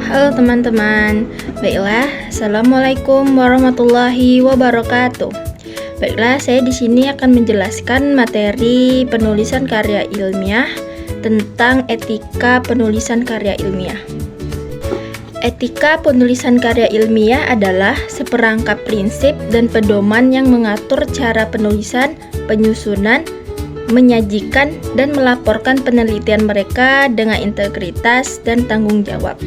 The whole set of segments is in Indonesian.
Halo teman-teman. Baiklah, Assalamualaikum warahmatullahi wabarakatuh. Baiklah, saya di sini akan menjelaskan materi penulisan karya ilmiah tentang etika penulisan karya ilmiah. Etika penulisan karya ilmiah adalah seperangkap prinsip dan pedoman yang mengatur cara penulisan, penyusunan, menyajikan, dan melaporkan penelitian mereka dengan integritas dan tanggung jawab.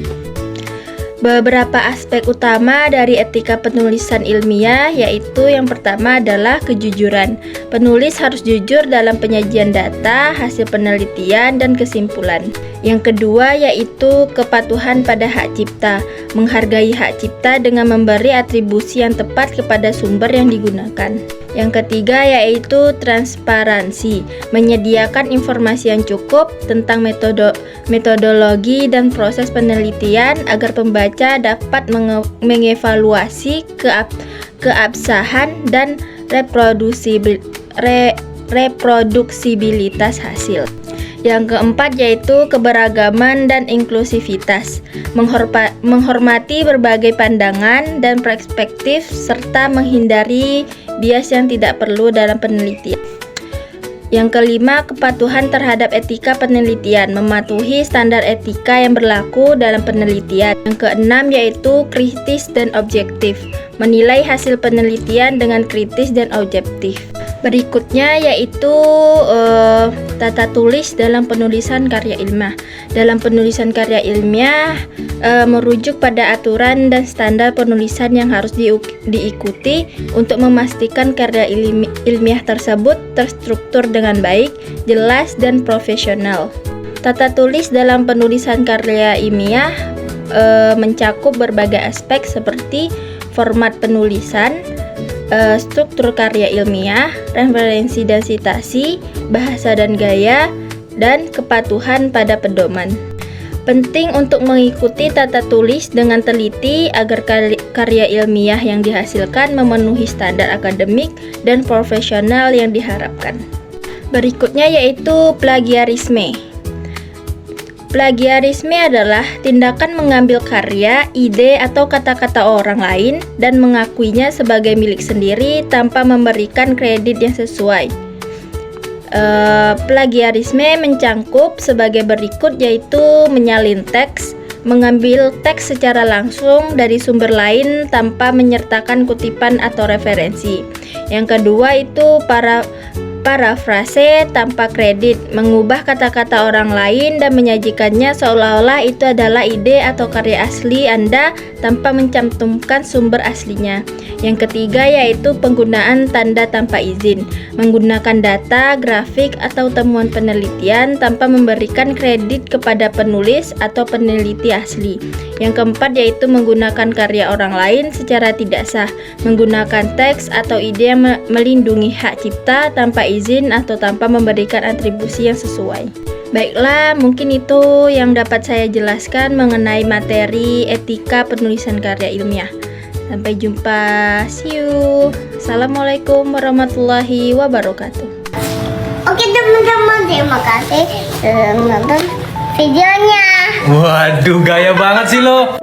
Beberapa aspek utama dari etika penulisan ilmiah yaitu yang pertama adalah kejujuran. Penulis harus jujur dalam penyajian data, hasil penelitian, dan kesimpulan. Yang kedua yaitu kepatuhan pada hak cipta. Menghargai hak cipta dengan memberi atribusi yang tepat kepada sumber yang digunakan. Yang ketiga yaitu transparansi, menyediakan informasi yang cukup tentang metodologi dan proses penelitian agar pembaca dapat mengevaluasi keabsahan dan reproduksibilitas hasil. Yang keempat yaitu keberagaman dan inklusivitas, menghormati berbagai pandangan dan perspektif serta menghindari bias yang tidak perlu dalam penelitian. Yang kelima, kepatuhan terhadap etika penelitian, mematuhi standar etika yang berlaku dalam penelitian. Yang keenam yaitu kritis dan objektif, menilai hasil penelitian dengan kritis dan objektif. Berikutnya yaitu tata tulis dalam penulisan karya ilmiah. Dalam penulisan karya ilmiah merujuk pada aturan dan standar penulisan yang harus diikuti untuk memastikan karya ilmiah tersebut terstruktur dengan baik, jelas, dan profesional. Tata tulis dalam penulisan karya ilmiah mencakup berbagai aspek seperti format penulisan, struktur karya ilmiah, referensi dan sitasi, bahasa dan gaya, dan kepatuhan pada pedoman. Penting untuk mengikuti tata tulis dengan teliti agar karya ilmiah yang dihasilkan memenuhi standar akademik dan profesional yang diharapkan. Berikutnya yaitu plagiarisme. Plagiarisme adalah tindakan mengambil karya, ide, atau kata-kata orang lain dan mengakuinya sebagai milik sendiri tanpa memberikan kredit yang sesuai. Plagiarisme mencangkup sebagai berikut yaitu menyalin teks, mengambil teks secara langsung dari sumber lain tanpa menyertakan kutipan atau referensi. Yang kedua itu parafrase tanpa kredit, mengubah kata-kata orang lain dan menyajikannya seolah-olah itu adalah ide atau karya asli Anda tanpa mencantumkan sumber aslinya. Yang ketiga yaitu penggunaan tanda tanpa izin, menggunakan data, grafik, atau temuan penelitian tanpa memberikan kredit kepada penulis atau peneliti asli. Yang keempat yaitu menggunakan karya orang lain secara tidak sah, menggunakan teks atau ide yang melindungi hak cipta tanpa izin atau tanpa memberikan atribusi yang sesuai. Baiklah, mungkin itu yang dapat saya jelaskan mengenai materi etika penulisan karya ilmiah. Sampai jumpa, see you. Assalamualaikum warahmatullahi wabarakatuh. Oke teman-teman, terima kasih sudah menonton videonya. Waduh, gaya banget sih lo.